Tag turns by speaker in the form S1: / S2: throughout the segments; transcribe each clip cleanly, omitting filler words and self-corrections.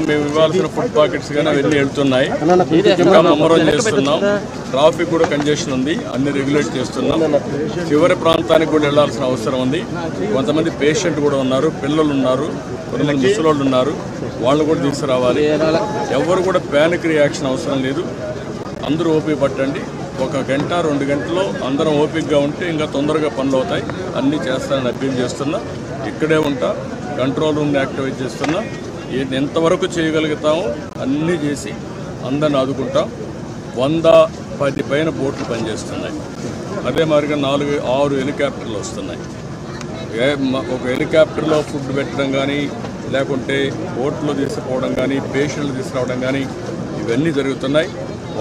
S1: మేము ఇవ్వాల్సిన food pockets కానీ అవన్నీ వెళ్తున్నాయి. ఇంకా ముమ్మరం చేస్తున్నాం. ట్రాఫిక్ కూడా కంజెషన్ ఉంది, అన్ని రెగ్యులేట్ చేస్తున్నాం. చివరి ప్రాంతానికి కూడా వెళ్లాల్సిన అవసరం ఉంది. కొంతమంది పేషెంట్ కూడా ఉన్నారు, పిల్లలు ఉన్నారు, కొంతమంది ముసలోళ్ళు ఉన్నారు, వాళ్ళు కూడా తీసుకురావాలి. ఎవరు కూడా ప్యానిక్ రియాక్షన్ అవసరం లేదు. అందరూ ఓపిక పట్టండి. 1 గంట 2 గంటల్లో అందరం ఓపికగా ఉంటే ఇంకా తొందరగా పనులు అవుతాయి. అన్నీ చేస్తానని అప్పీల్ చేస్తున్నా. ఇక్కడే ఉంటా, కంట్రోల్ రూమ్ని యాక్టివేట్ చేస్తున్నా. ఎంతవరకు చేయగలుగుతామో అన్నీ చేసి అందరిని ఆదుకుంటాం. 110 పైన బోట్లు పనిచేస్తున్నాయి. అదే మాదిరిగా 4-6 హెలికాప్టర్లు వస్తున్నాయి. ఒక హెలికాప్టర్లో ఫుడ్ పెట్టడం కానీ, లేకుంటే బోట్లో తీసుకుపోవడం కానీ, పేషెంట్లు తీసుకురావడం కానీ ఇవన్నీ జరుగుతున్నాయి.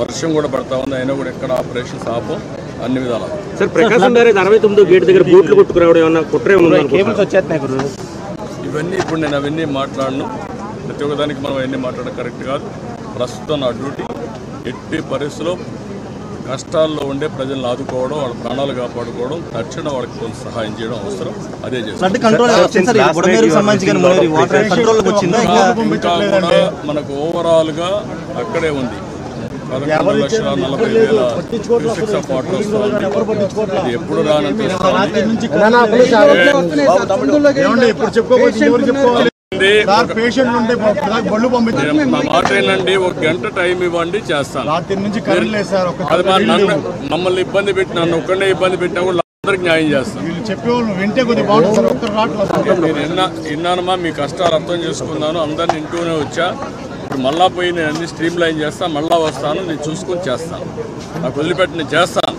S1: వర్షం కూడా పడతా ఉంది, అయినా కూడా ఎక్కడ ఆపరేషన్స్ ఆపం అన్ని విధాలు.
S2: సార్, ప్రకాశం బ్యారేజ్ 69 గేట్ దగ్గర బోట్లు కొట్టుకురావడం ఏమన్నా కుట్రే ఉందా?
S1: ఇవన్నీ ఇప్పుడు నేను అవన్నీ మాట్లాడను. ప్రతి ఒక్కదానికి మనం అవన్నీ మాట్లాడడం కరెక్ట్ కాదు. ప్రస్తుతం నా డ్యూటీ ఎట్టి పరిస్థితుల్లో కష్టాల్లో ఉండే ప్రజలను ఆదుకోవడం, వాళ్ళ ప్రాణాలు కాపాడుకోవడం, తక్షణ వాళ్ళకి కొంత సహాయం చేయడం అవసరం. అదే చేస్తాం. ఇంకా కూడా మనకు ఓవరాల్గా అక్కడే ఉంది 11,40,000 వాటర్ వస్తుంది. అది ఎప్పుడు రానంటే మాట ఏంటండి, 1 గంట టైం ఇవ్వండి, చేస్తాను. మమ్మల్ని ఇబ్బంది పెట్టి నన్ను ఒక్కడే ఇబ్బంది పెట్టినా కూడా అందరికి న్యాయం చేస్తాను. నేను విన్నానమ్మా, మీ కష్టాలు అర్థం చేసుకున్నాను. అందరిని ఇంటూనే వచ్చా. ఇప్పుడు మళ్ళా పోయి నేను అన్ని స్ట్రీమ్ లైన్ చేస్తాను. మళ్ళా వస్తాను, నేను చూసుకొని చేస్తాను. నాకు వదిలిపెట్టి నేను చేస్తాను.